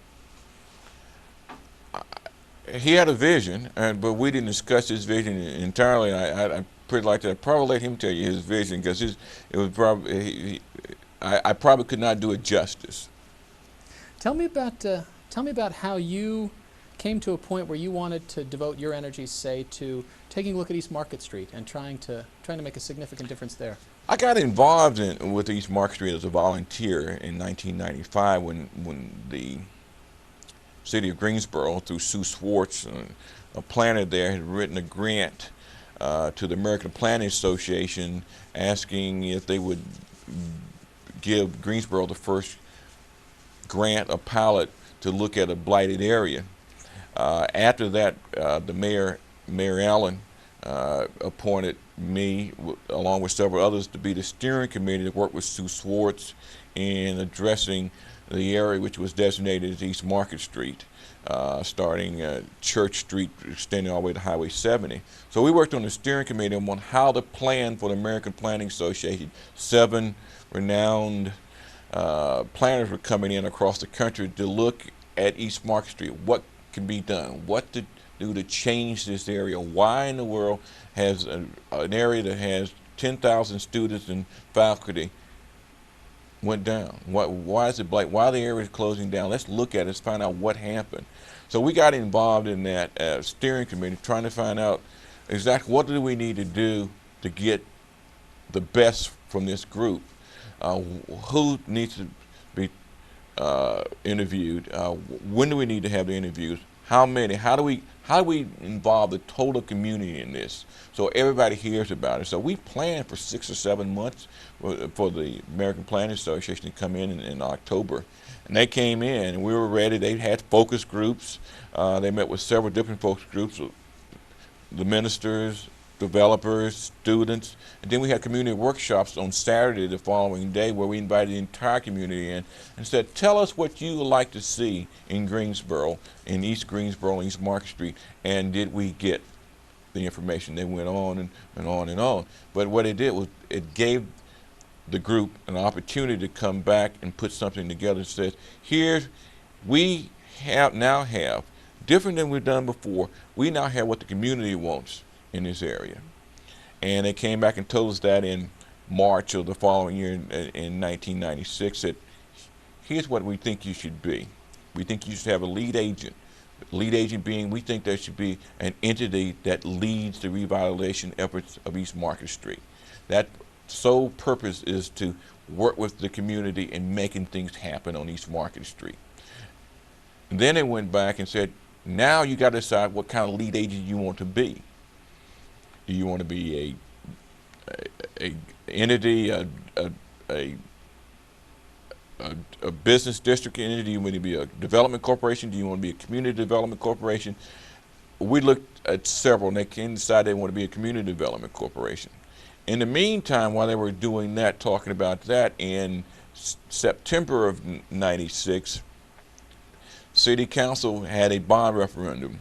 He had a vision, but we didn't discuss his vision entirely. I pretty like to I'd probably let him tell you his vision, because it was probably I probably could not do it justice.
Tell me about how you came to a point where you wanted to devote your energies, say, to taking a look at East Market Street and trying to make a significant difference there.
I got involved with East Market Street as a volunteer in 1995 when the city of Greensboro, through Sue Swartz, a planner there, had written a grant to the American Planning Association asking if they would give Greensboro the first grant, a pilot, to look at a blighted area. After that, the Mayor Allen appointed me, along with several others, to be the steering committee that worked with Sue Swartz in addressing the area which was designated as East Market Street, starting Church Street, extending all the way to Highway 70. So we worked on the steering committee on how to plan for the American Planning Association. 7 renowned planners were coming in across the country to look at East Market Street. What can be done? What to do to change this area? Why in the world has an area that has 10,000 students and faculty went down? Why is it blight? Why the area is closing down? Let's look at it. Let's find out what happened. So we got involved in that steering committee, trying to find out exactly what do we need to do to get the best from this group. Who needs to be interviewed? When do we need to have the interviews? How many? How do we involve the total community in this so everybody hears about it? So we planned for 6 or 7 months for the American Planning Association to come in October, and they came in and we were ready. They had focus groups. They met with several different focus groups, the ministers, developers, students, and then we had community workshops on Saturday the following day where we invited the entire community in and said, tell us what you would like to see in Greensboro, in East Greensboro, East Market Street, and did we get the information. They went on and on and on. But what it did was it gave the group an opportunity to come back and put something together that says, here we now have, different than we've done before, we now have what the community wants in this area. And they came back and told us that in March of the following year in 1996, that here's what we think you should be. We think you should have a lead agent. Lead agent being, we think there should be an entity that leads the revitalization efforts of East Market Street. That sole purpose is to work with the community in making things happen on East Market Street. And then it went back and said, now you got to decide what kind of lead agent you want to be. Do you want to be a entity, a business district entity? Do you want to be a development corporation? Do you want to be a community development corporation? We looked at several, and they came and decided they want to be a community development corporation. In the meantime, while they were doing that, talking about that, in September of '96, City Council had a bond referendum,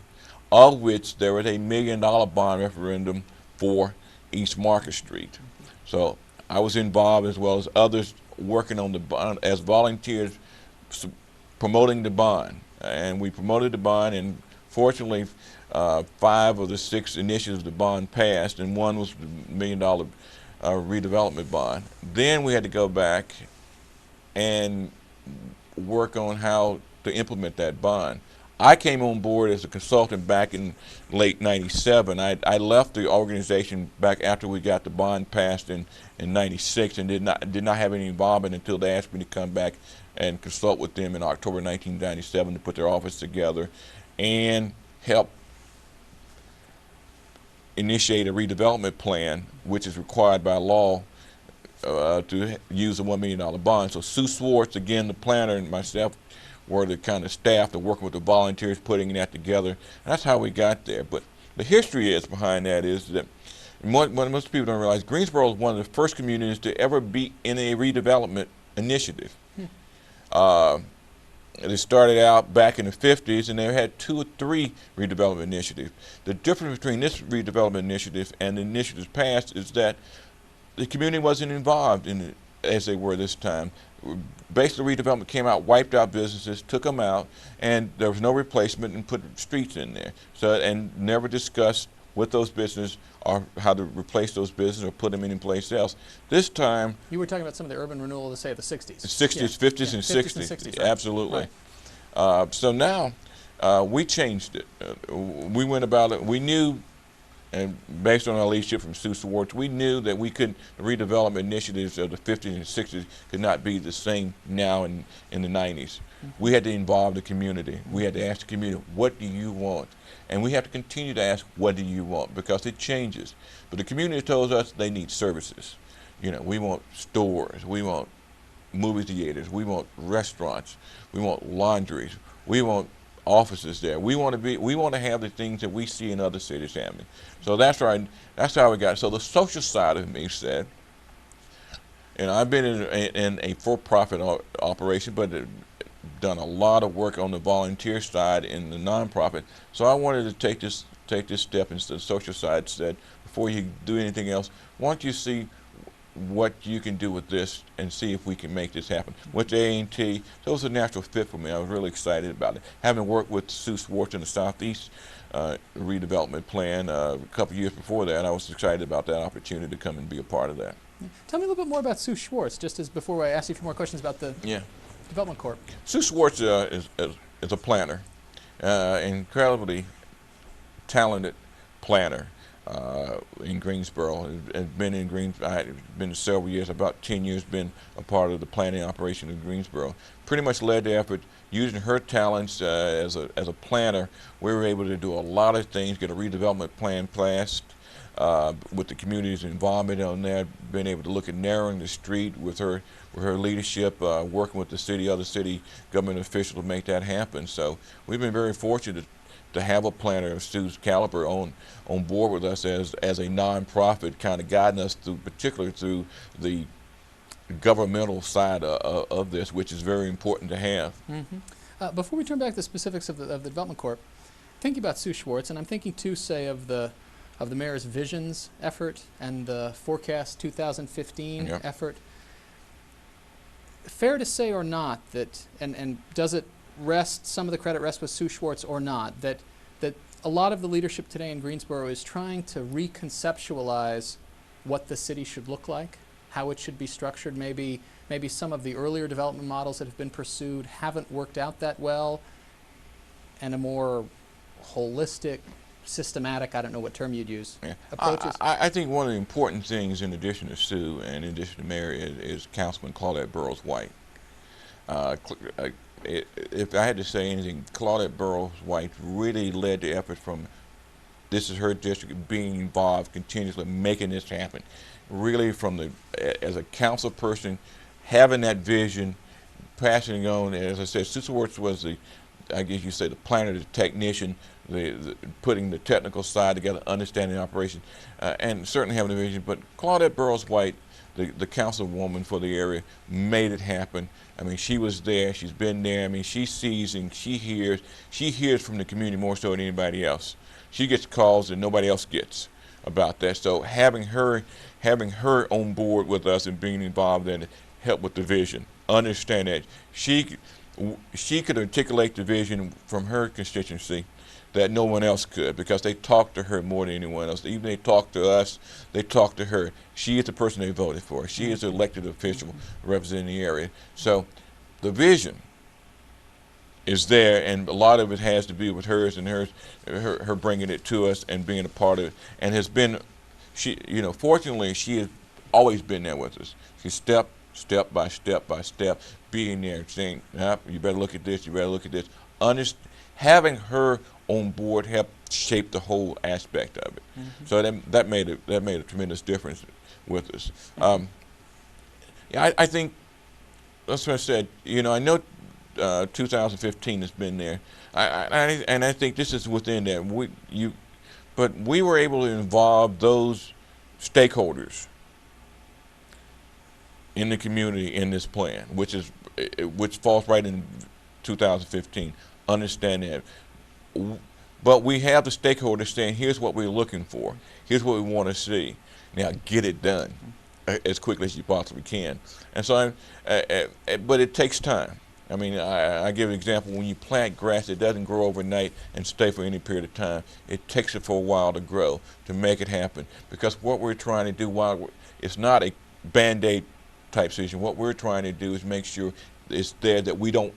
of which there was a $1 million bond referendum for East Market Street. So I was involved, as well as others, working on the bond as volunteers, promoting the bond. And we promoted the bond, and fortunately 5 of the 6 initiatives of the bond passed, and one was the $1 million redevelopment bond. Then we had to go back and work on how to implement that bond. I came on board as a consultant back in late '97. I left the organization back after we got the bond passed in '96, and did not have any involvement until they asked me to come back and consult with them in October 1997 to put their office together and help initiate a redevelopment plan, which is required by law to use a $1 million bond. So Sue Swartz, again, the planner, and myself were the kind of staff that working with the volunteers putting that together. And that's how we got there. But the history is behind that is that what most people don't realize, Greensboro is one of the first communities to ever be in a redevelopment initiative. It started out back in the 50s, and they had 2 or 3 redevelopment initiatives. The difference between this redevelopment initiative and the initiatives past is that the community wasn't involved in it as they were this time. Basically, redevelopment came out, wiped out businesses, took them out, and there was no replacement, and put streets in there. So, and never discussed with those businesses or how to replace those businesses or put them in place else. This time,
you were talking about some of the urban renewal, let's say, of the 60s.
The 60s, yeah. 50s, and 60s.
50s and 60s, right.
Absolutely. Right. So now we changed it. We went about it. We knew, and based on our leadership from Sue Swartz, we knew that we could, the redevelopment initiatives of the 50s and 60s could not be the same now in the 90s. We had to involve the community. We had to ask the community, what do you want? And we have to continue to ask, what do you want? Because it changes. But the community tells us they need services. You know, we want stores, we want movie theaters, we want restaurants, we want laundries, we want offices there. We want to have the things that we see in other cities happening. So that's right. That's how we got it. So the social side of me said, and I've been in a for-profit operation, but done a lot of work on the volunteer side in the nonprofit. So I wanted to take this step into the social side. Said, before you do anything else, why don't you see what you can do with this and see if we can make this happen. With the A&T, that was a natural fit for me. I was really excited about it. Having worked with Sue Swartz in the Southeast redevelopment plan a couple years before that, I was excited about that opportunity to come and be a part of that.
Tell me a little bit more about Sue Swartz, just as before I ask you a few more questions about the Development Corp.
Sue Swartz is a planner, incredibly talented planner. In Greensboro, has been in I've been several years, about 10 years, been a part of the planning operation in Greensboro. Pretty much led the effort, using her talents as a planner. We were able to do a lot of things, get a redevelopment plan passed with the community's involvement on that. Been able to look at narrowing the street with her leadership, working with the city, other city government officials to make that happen. So we've been very fortunate to have a planner of Sue's caliber on board with us as a nonprofit, kind of guiding us through, particularly through the governmental side of this, which is very important to have.
Mm-hmm. Before we turn back to the specifics of the Development Corp, thinking about Sue Swartz, and I'm thinking too, say, of the the mayor's visions effort and the forecast 2015
Yep.
effort. Fair to say or not that, and does it rest, some of the credit rest with Sue Schwartz or not, that a lot of the leadership today in Greensboro is trying to reconceptualize what the city should look like, how it should be structured. Maybe some of the earlier development models that have been pursued haven't worked out that well, and a more holistic, systematic, I don't know what term you'd use,
Yeah.
approaches.
I think one of the important things, in addition to Sue and in addition to Mary, is Councilman Claudette Burrows-White. If I had to say anything, Claudette Burrows-White really led the effort from, this is her district, being involved continuously, making this happen. Really from as a council person, having that vision, passing it on. As I said, Sue Schwartz was I guess you say, the planner, the technician, putting the technical side together, understanding the operation, and certainly having a vision. But Claudette Burrows-White, the councilwoman for the area, made it happen. I mean, she was there. She's been there. I mean, she sees and she hears. She hears from the community more so than anybody else. She gets calls that nobody else gets about that. So having her on board with us and being involved in it help with the vision. Understand that she could articulate the vision from her constituency that no one else could, because they talked to her more than anyone else. Even they talked to us, they talked to her. She is the person they voted for. She is the elected official representing the area. So the vision is there, and a lot of it has to be with hers and her bringing it to us and being a part of it. And has been, fortunately, she has always been there with us. She's step by step, being there, saying, you better look at this, you better look at this. Having her on board helped shape the whole aspect of it. Mm-hmm. So that made a tremendous difference with us. I think that's what I said. I know 2015 has been there, and I think this is within that. But we were able to involve those stakeholders in the community in this plan, which falls right in 2015. Understand that. But we have the stakeholders saying, here's what we're looking for. Here's what we want to see. Now get it done as quickly as you possibly can. And so, but it takes time. I mean, I give an example. When you plant grass, it doesn't grow overnight and stay for any period of time. It takes it for a while to grow, to make it happen. Because what we're trying to do, it's not a Band-Aid type situation. What we're trying to do is make sure it's there, that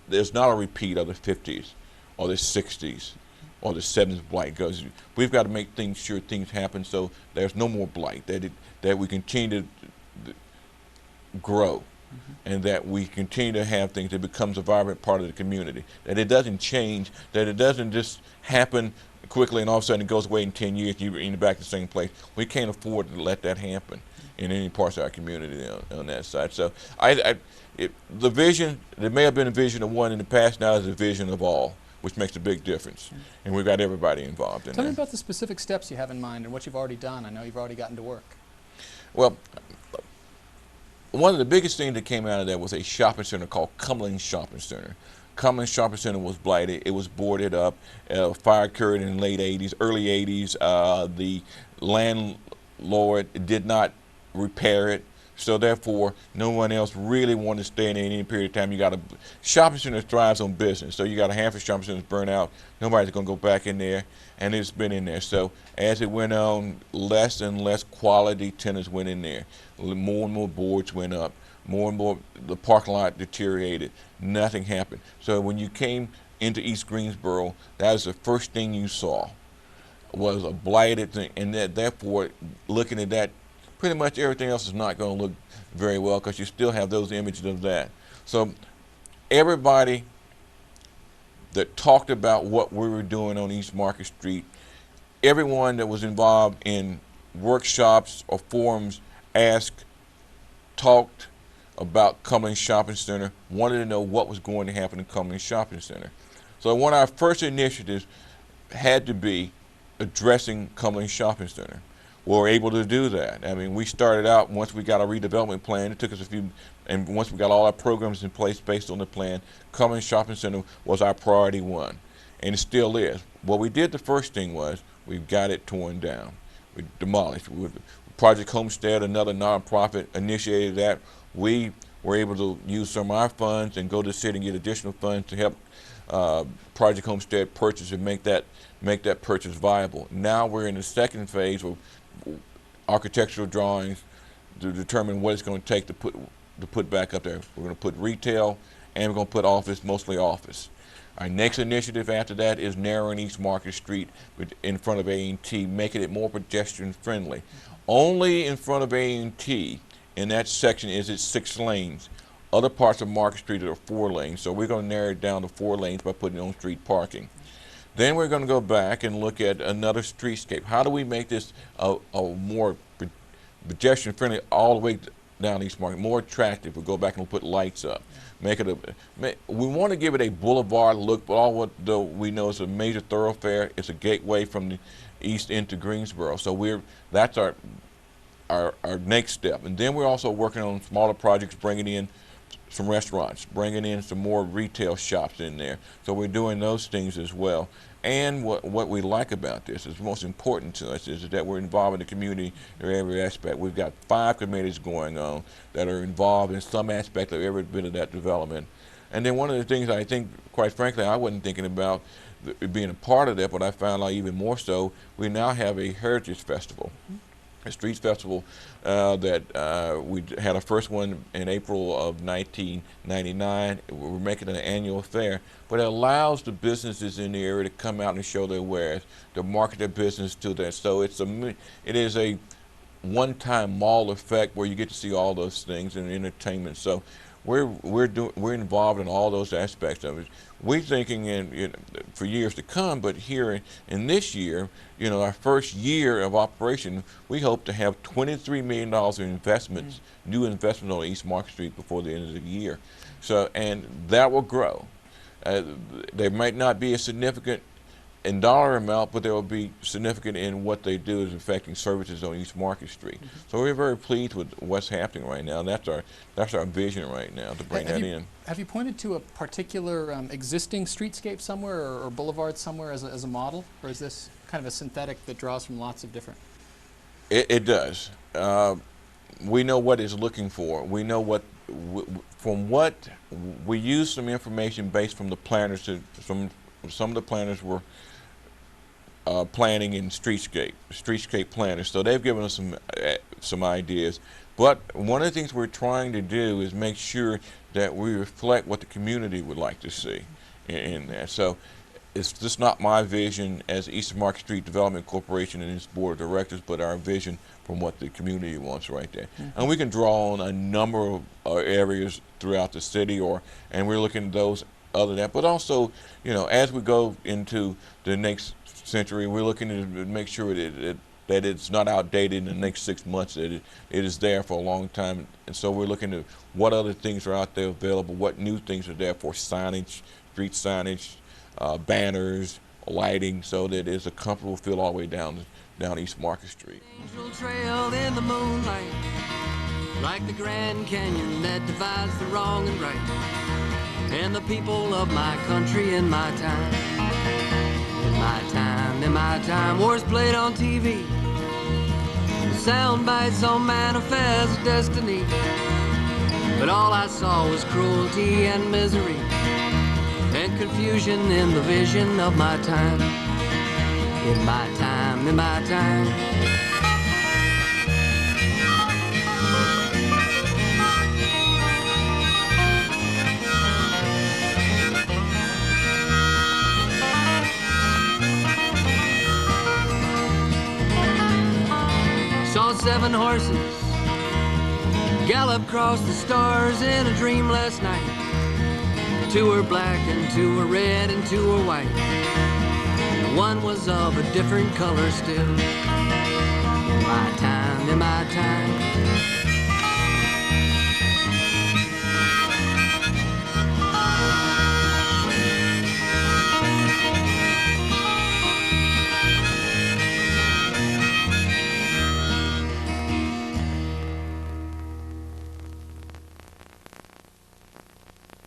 there's not a repeat of the 50s or the 60s or the 70s blight. Because we've got to make sure things happen so there's no more blight, that we continue to grow, and that we continue to have things that becomes a vibrant part of the community, that it doesn't change, that it doesn't just happen quickly and all of a sudden it goes away in 10 years and you're back to the same place. We can't afford to let that happen in any parts of our community on that side. So the vision, there may have been a vision of one in the past, now is a vision of all, which makes a big difference. And we've got everybody involved in that.
Tell me about the specific steps you have in mind and what you've already done. I know you've already gotten to work.
Well, one of the biggest things that came out of that was a shopping center called Cumberland Shopping Center. Cumberland Shopping Center was blighted. It was boarded up. Fire occurred in the late 80s, early 80s. The landlord did not repair it, so therefore no one else really wanted to stay in any period of time. You got a shopping center thrives on business, so you got a half of shopping centers burn out. Nobody's going to go back in there, and it's been in there. So as it went on, less and less quality tenants went in there. More and more boards went up. More and more, the parking lot deteriorated. Nothing happened. So when you came into East Greensboro, that was the first thing you saw, was a blighted thing, and therefore looking at that, pretty much everything else is not going to look very well, because you still have those images of that. So everybody that talked about what we were doing on East Market Street, everyone that was involved in workshops or forums asked, talked about Cumberland Shopping Center, wanted to know what was going to happen in Cumberland Shopping Center. So one of our first initiatives had to be addressing Cumberland Shopping Center. We were able to do that. I mean, we started out, once we got a redevelopment plan, it took us and once we got all our programs in place based on the plan, Cumberland Shopping Center was our priority one, and it still is. What we did, the first thing was, We've got it torn down. We demolished. Project Homestead, another nonprofit, initiated that. We were able to use some of our funds and go to the city and get additional funds to help Project Homestead purchase and make that purchase viable. Now we're in the second phase of architectural drawings to determine what it's going to take to put back up there. We're going to put retail and we're going to put office, mostly office. Our next initiative after that is narrowing East Market Street in front of A&T, making it more pedestrian friendly. Only in front of A&T in that section is it 6 lanes. Other parts of Market Street are 4 lanes, so we're going to narrow it down to 4 lanes by putting on-street parking. Then we're going to go back and look at another streetscape. How do we make this a more pedestrian friendly all the way down East Market, more attractive? We'll go back and we'll put lights up. We want to give it a boulevard look, but all what we know is a major thoroughfare. It's a gateway from the east into Greensboro. So that's our next step. And then we're also working on smaller projects, bringing in some restaurants, bringing in some more retail shops in there. So we're doing those things as well. And what we like about this is most important to us is that we're involving the community in every aspect. We've got 5 committees going on that are involved in some aspect of every bit of that development. And then one of the things I think, quite frankly, I wasn't thinking about being a part of that, but I found out even more so, we now have a Heritage Festival. A streets festival that we had our first one in April of 1999. We're making it an annual affair, but it allows the businesses in the area to come out and show their wares, to market their business to that. So it is a one-time mall effect where you get to see all those things and entertainment. So we're involved in all those aspects of it. We're thinking for years to come, but here in this year, our first year of operation, we hope to have $23 million in investments, new investments on East Market Street before the end of the year. So, and that will grow. There might not be a significant in dollar amount, but they will be significant in what they do is affecting services on East Market Street. So we're very pleased with what's happening right now. And that's our vision right now to bring that in.
Have you pointed to a particular existing streetscape somewhere or boulevard somewhere as a model, or is this kind of a synthetic that draws from lots of different?
It does. We know what it's looking for. We know we use some information based from the planners. Some of the planners were planning in streetscape planners, so they've given us some ideas. But one of the things we're trying to do is make sure that we reflect what the community would like to see in that. So it's just not my vision as Eastern Market Street Development Corporation and its board of directors, but our vision from what the community wants right there. And we can draw on a number of areas throughout the city, and we're looking at those other than that. But also, as we go into the next century, we're looking to make sure that it's not outdated in the next 6 months, that it is there for a long time. And so we're looking at what other things are out there available, what new things are there for signage, street signage, banners, lighting, so that it's a comfortable feel all the way down East Market Street.
Angel trail in the moonlight, like the Grand Canyon that divides the wrong and right, and the people of my country in my time. In my time, wars played on TV, sound bites on Manifest Destiny, but all I saw was cruelty and misery and confusion in the vision of my time. In my time, in my time. Saw 7 horses gallop across the stars in a dream last night. 2 were black and 2 were red and 2 were white. And one was of a different color still.